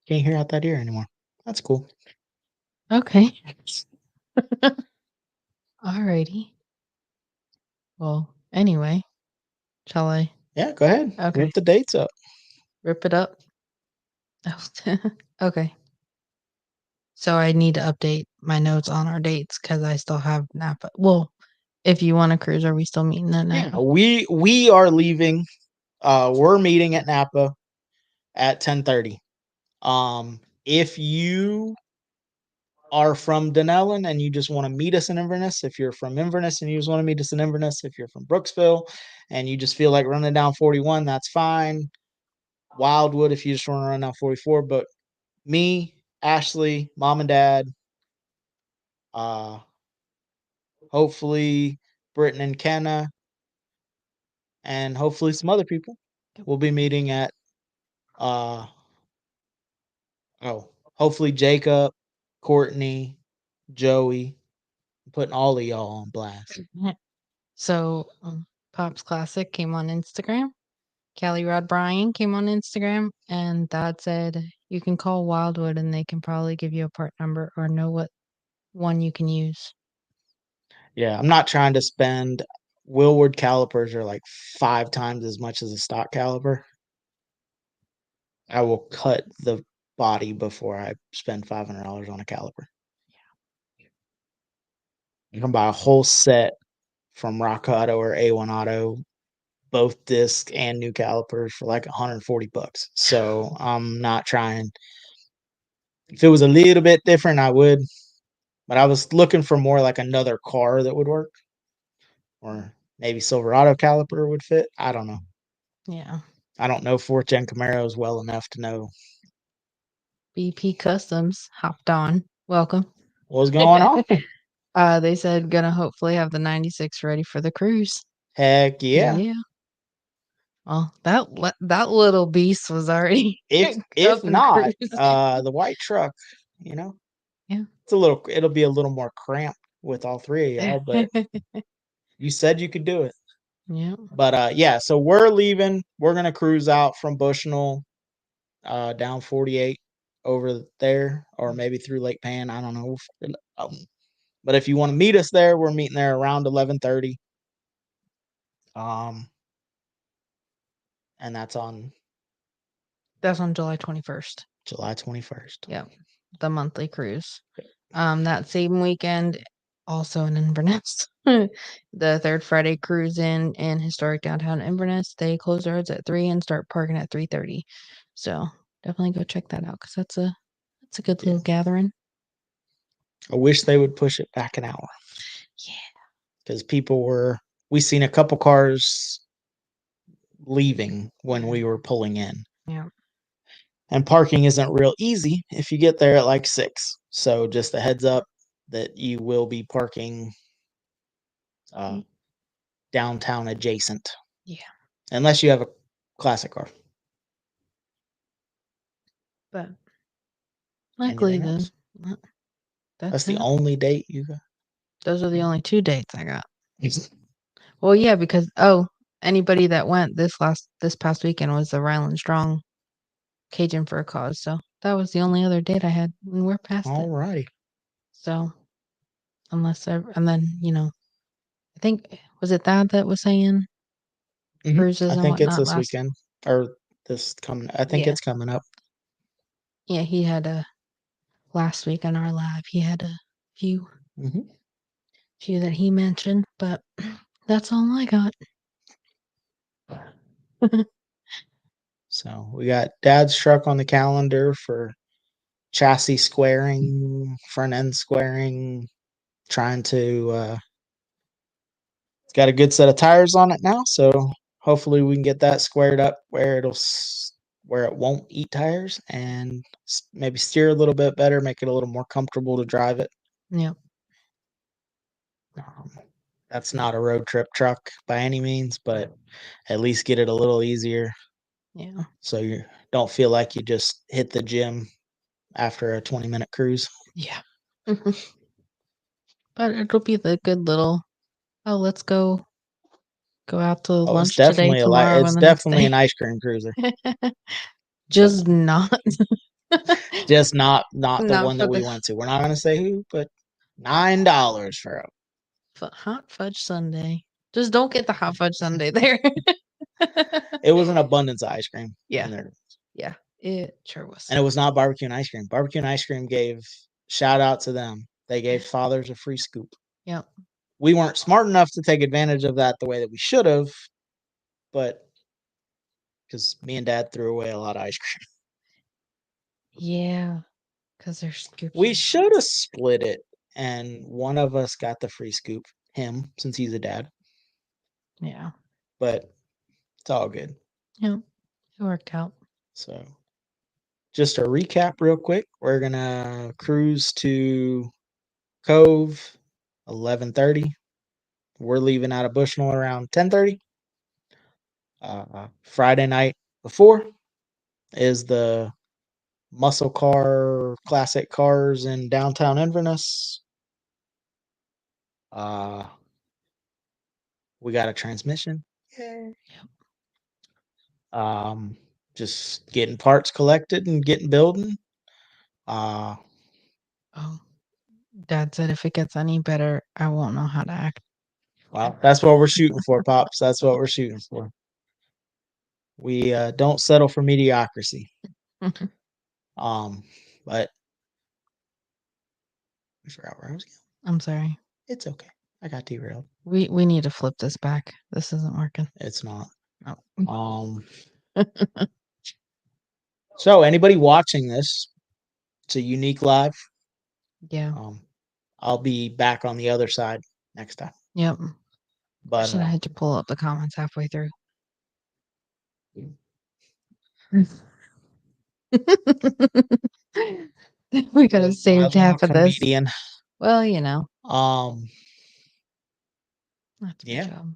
Can't hear out that ear anymore. That's cool. Okay. Alrighty. Well, anyway, shall I Yeah, go ahead. Okay. Rip the dates up. rip it up? Oh, okay. So I need to update my notes on our dates because I still have Napa. Well, if you want to cruise, are we still meeting at Yeah, Napa? we are leaving. We're meeting at Napa at 10:30. If you are from Denellen and you just want to meet us in Inverness, if you're from Inverness and you just want to meet us in Inverness, if you're from Brooksville and you just feel like running down 41, that's fine. Wildwood, if you just want to run down 44. But me, Ashley, mom and dad, uh, hopefully Britton and Kenna, and hopefully some other people. We'll be meeting at uh hopefully Jacob, Courtney, Joey, putting all of y'all on blast. So, Pops Classic came on Instagram. Callie Rod Bryan came on Instagram, and Dad said you can call Wildwood and they can probably give you a part number or know what one you can use. Yeah, I'm not trying to spend. Willward calipers are like 5 times as much as a stock caliper. I will cut the body before I spend $500 on a caliper. You can buy a whole set from Rock Auto or A1 Auto, both disc and new calipers for like 140 bucks. So I'm not trying. If it was a little bit different, I would, but I was looking for more like another car that would work, or maybe Silverado caliper would fit. I don't know. Yeah. I don't know fourth gen Camaros well enough to know BP Customs hopped on. Welcome. what's going on. They said gonna hopefully have the 96 ready for the cruise. Heck yeah. Yeah. Well, that little beast was already If up and not, cruising. the white truck, you know, Yeah. it'll be a little more cramped with all three of y'all, but you said you could do it. Yeah. But yeah, so we're leaving. We're gonna cruise out from Bushnell, down 48 over there, or maybe through Lake Pan. I don't know. But if you want to meet us there, we're meeting there around 11:30. Um, and that's on That's on July 21st. July 21st. Yeah. The monthly cruise. That same weekend, also in Inverness, the third Friday cruise in historic downtown Inverness. They close their roads at 3 and start parking at 3:30. So definitely go check that out because that's a good Yeah. little gathering. I wish they would push it back an hour Yeah. because we seen a couple cars leaving when we were pulling in. Yeah. And parking isn't real easy if you get there at like 6. So just a heads up that you will be parking uh, downtown adjacent, Yeah. unless you have a classic car. But likely Anything else? then That's that's the it. only date you got. Those are the only 2 dates I got. It's Well, yeah, because anybody that went this past weekend was the Ryland Strong Cajun for a Cause. So that was the only other date I had, and we're past all it. righty. So and then I think was it that was saying I cruises and think it's whatnot this last? weekend or this coming. I think Yeah, it's coming up. yeah. He had a last week on our live. He had a few hmm few that he mentioned, but that's all I got. So we got Dad's truck on the calendar for chassis squaring, front end squaring, trying to it's got a good set of tires on it now, so hopefully we can get that squared up where where it won't eat tires and maybe steer a little bit better, make it a little more comfortable to drive it. Yep. Um, that's not a road trip truck by any means, but at least get it a little easier Yeah. so you don't feel like you just hit the gym after a 20-minute cruise. Yeah. But it'll be the good little. Oh, let's go out to Oh, lunch today, tomorrow, it's and the next definitely day. an ice cream cruiser. Just So not just not the not one for that we the went to. We're not gonna say who, but $9 for a hot fudge sundae. Just don't get the hot fudge sundae there. it was an abundance of ice cream Yeah, in there. yeah, it sure was. And it was not barbecue and ice cream. Barbecue and ice cream gave shout out to them. They gave fathers a free scoop. Yep. We weren't smart enough to take advantage of that the way that we should have, but because me and dad threw away a lot of ice cream. Yeah, because they're scoops. We should have split it and one of us got the free scoop, him, since he's a dad. Yeah. But it's all good. Yep. It worked out. So just a recap real quick. We're gonna cruise to Cove 11:30. We're leaving out of Bushnell around 10:30. Friday night before is the muscle car classic cars in downtown Inverness. Uh, we got a transmission. Yep. Um, just getting parts collected and getting building. Uh, Oh, Dad said if it gets any better, I won't know how to act. well, that's what we're shooting for, pops. That's what we're shooting for. We don't settle for mediocrity. Um, but I forgot where I was going. I'm sorry. It's okay. I got derailed. We need to flip this back. This isn't working. It's not. Oh. Um. So anybody watching this, it's a unique live. Yeah. Um, I'll be back on the other side next time. Yep. But Should I had to pull up the comments halfway through. We could have saved I'm a half of this. comedian. Well, you know, Um. that's my Yeah. job.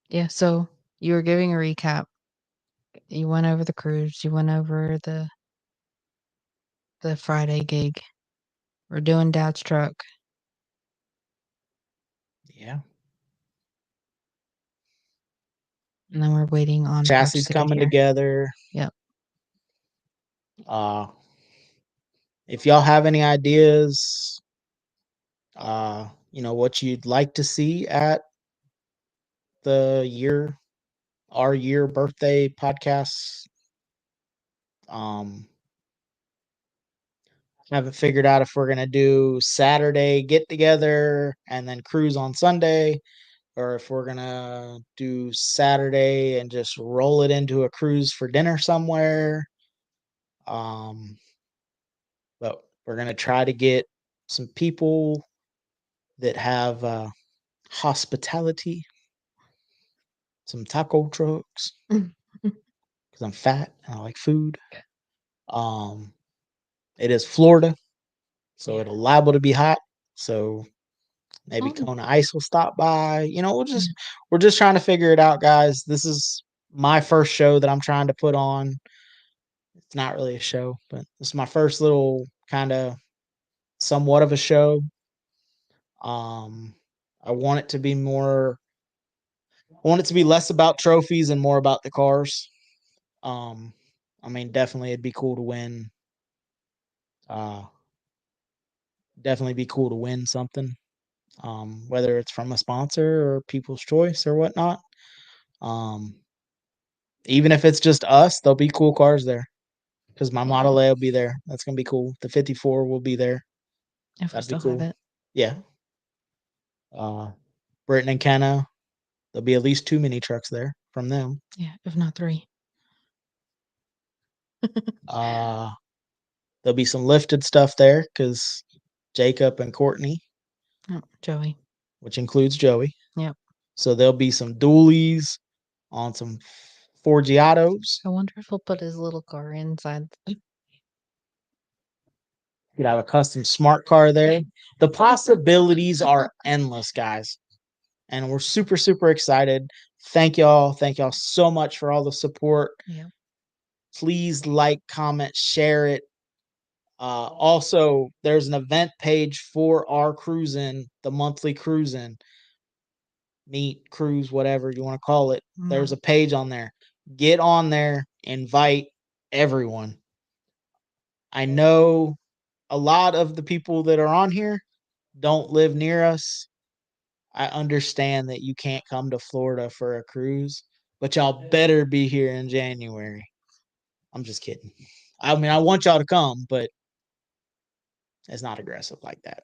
Yeah. So you were giving a recap. You went over the cruise. You went over the Friday gig. We're doing Dad's truck, Yeah. and then we're waiting on parts Chassis to get coming here. together. Yep. Uh. If y'all have any ideas, what you'd like to see at the our year birthday podcasts. Um, haven't figured out if we're gonna do Saturday get together and then cruise on Sunday, or if we're gonna do Saturday and just roll it into a cruise for dinner somewhere. Um, but we're gonna try to get some people that have hospitality, some taco trucks because I'm fat and I like food. Um, it is Florida, so Yeah. it'll liable to be hot. So maybe Oh, Kona Ice will stop by. yeah. We're just trying to figure it out, guys. This is my first show that I'm trying to put on. It's not really a show, but this is my first little kind of somewhat of a show. Um, I want it to be more. I want it to be less about trophies and more about the cars. Um, I mean, definitely it'd be cool to win. Uh, definitely be cool to win something. Whether it's from a sponsor or people's choice or whatnot. Um, Even if it's just us, there'll be cool cars there because my Model A will be there. That's gonna be cool. The 54 will be there. If we That'd be still have cool. it. Yeah. Uh, Britton and Kenna, there'll be at least 2 mini trucks there from them. Yeah, if not 3. Uh, there'll be some lifted stuff there because Jacob and Courtney, Oh, Joey. which includes Joey. Yep. So there'll be some dualies on some Forgiatos. I wonder if he'll put his little car inside. You'd have a custom smart car there. The possibilities are endless, guys. And we're super, super excited. Thank y'all. Thank y'all so much for all the support. Yeah. Please like, comment, share it. Also, there's an event page for our cruising, the monthly cruising, meet, cruise, whatever you want to call it. There's a page on there. Get on there, invite everyone. I know a lot of the people that are on here don't live near us. I understand that you can't come to Florida for a cruise, but y'all better be here in January. I'm just kidding. I mean, I want y'all to come, but it's not aggressive like that.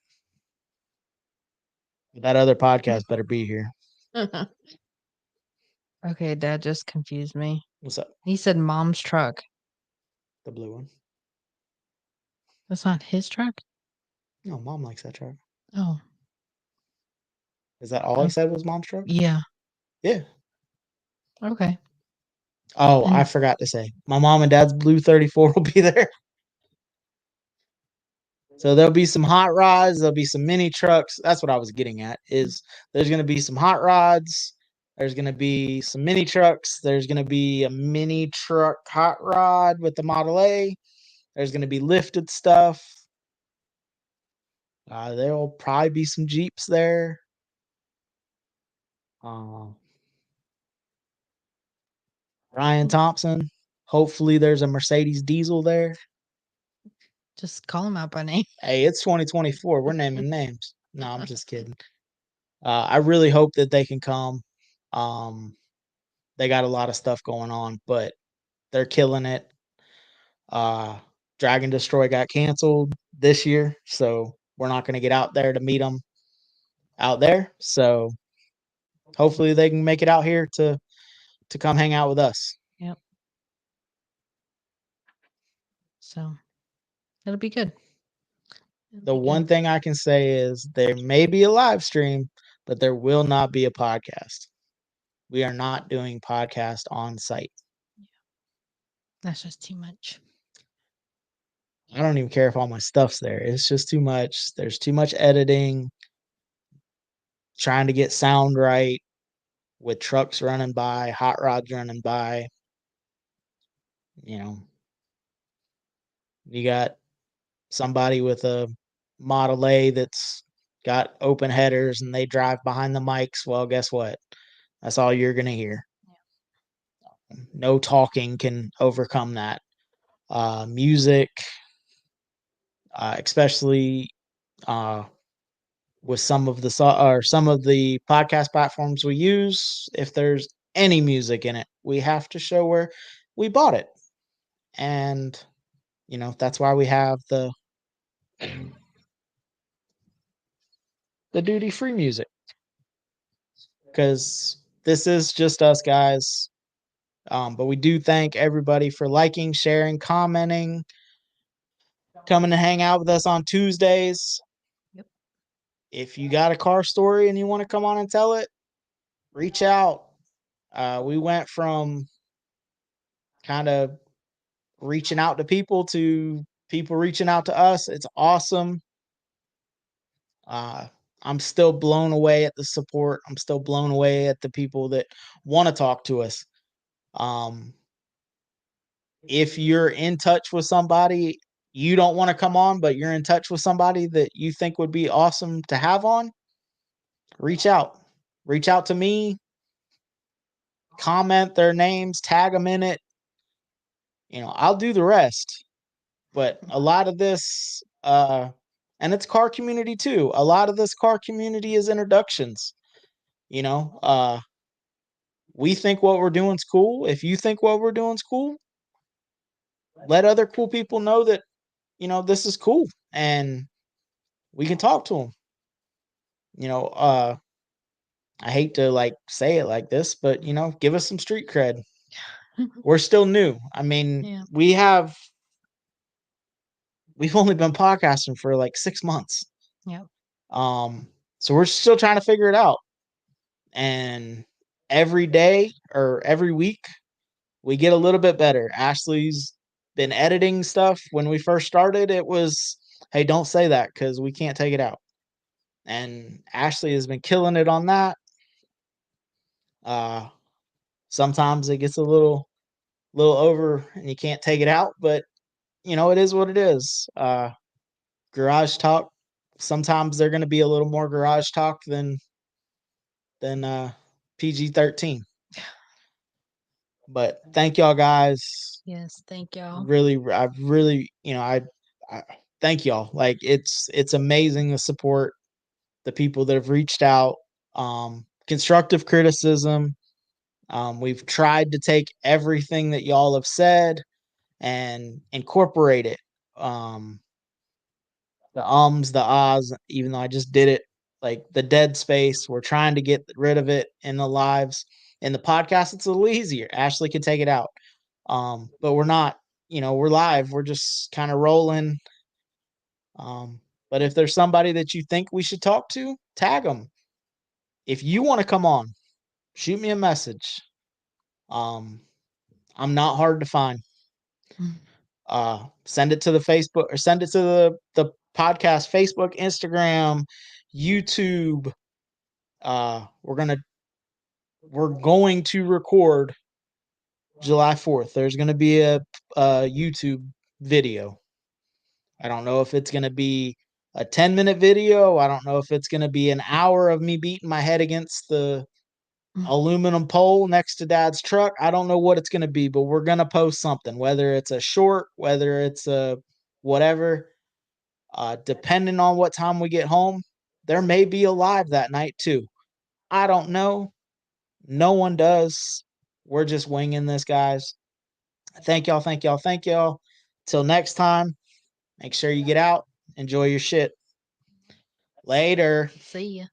That other podcast better be here. Okay, Dad just confused me. What's up? He said mom's truck. The blue one. That's not his truck? No, mom likes that truck. Oh. Is that all he said was mom's truck? Yeah. Yeah. Okay. Oh, I And forgot to say, my mom and dad's blue 34 will be there. So there'll be some hot rods, there'll be some mini trucks. That's what I was getting at. Is there's going to be some hot rods, there's going to be some mini trucks, there's going to be a mini truck hot rod with the Model A. There's going to be lifted stuff. There'll probably be some Jeeps there. Uh, Ryan Thompson. Hopefully, there's a Mercedes diesel there. just call him out by name. Hey, it's 2024. We're naming names. No, I'm just kidding. I really hope that they can come. Um, they got a lot of stuff going on, but they're killing it. Uh, Dragon Destroy got canceled this year, so we're not going to get out there to meet them. out there. So hopefully they can make it out here to come hang out with us. Yep. So it'll be good. It'll The be one good. thing I can say is there may be a live stream, but there will not be a podcast. We are not doing podcast on site. That's just too much. I don't even care if all my stuff's there. It's just too much. There's too much editing, trying to get sound right with trucks running by, hot rods running by. You know, you got somebody with a Model A that's got open headers and they drive behind the mics. Well, guess what? That's all you're going to hear. No talking can overcome that. Music, especially uh, with some of the podcast platforms we use, if there's any music in it, we have to show where we bought it, and that's why we have the duty free music, because this is just us guys. But we do thank everybody for liking, sharing, commenting, coming to hang out with us on Tuesdays. Yep. If you got a car story and you want to come on and tell it, reach out. We went from kind of reaching out to people reaching out to us. It's awesome. Uh, I'm still blown away at the support. I'm still blown away at the people that want to talk to us. Um, if you're in touch with somebody, you don't want to come on, but you're in touch with somebody that you think would be awesome to have on, reach out. Reach out to me, comment their names, tag them in it. I'll do the rest. But a lot of this, and it's car community too. A lot of this car community is introductions. You know, uh, we think what we're doing is cool. If you think what we're doing is cool, let other cool people know that this is cool, and we can talk to them. You know, uh, I hate to like say it like this, but give us some street cred. We're still new. I mean, Yeah. we've only been podcasting for like 6 months. Yep. Um, so we're still trying to figure it out. And every day or every week, we get a little bit better. Ashley's been editing stuff. When we first started, it was, hey, don't say that because we can't take it out. And Ashley has been killing it on that. Uh, Sometimes it gets a little over and you can't take it out, but it is what it is. Garage talk. Sometimes they're going to be a little more garage talk than PG-13. But thank y'all guys. Yes. Thank y'all. I really, I thank y'all. Like it's amazing the support, the people that have reached out, constructive criticism. We've tried to take everything that y'all have said and incorporate it. The the ahs, even though I just did it, like the dead space, we're trying to get rid of it in the lives. In the podcast, it's a little easier. Ashley can take it out. But we're not, we're live. We're just kind of rolling. But if there's somebody that you think we should talk to, tag them. If you want to come on, shoot me a message. Um, I'm not hard to find. Send it to the Facebook or send it to the podcast Facebook, Instagram, YouTube. We're going to record July 4th. There's going to be a YouTube video. I don't know if it's going to be a 10-minute video. I don't know if it's going to be an hour of me beating my head against the aluminum pole next to dad's truck. I don't know what it's going to be, but we're going to post something, whether it's a short, whether it's a whatever, depending on what time we get home. There may be a live that night too. I don't know. No one does. We're just winging this, guys. Thank y'all. Thank y'all. Thank y'all. Till next time, make sure you get out. Enjoy your shit. Later. See ya.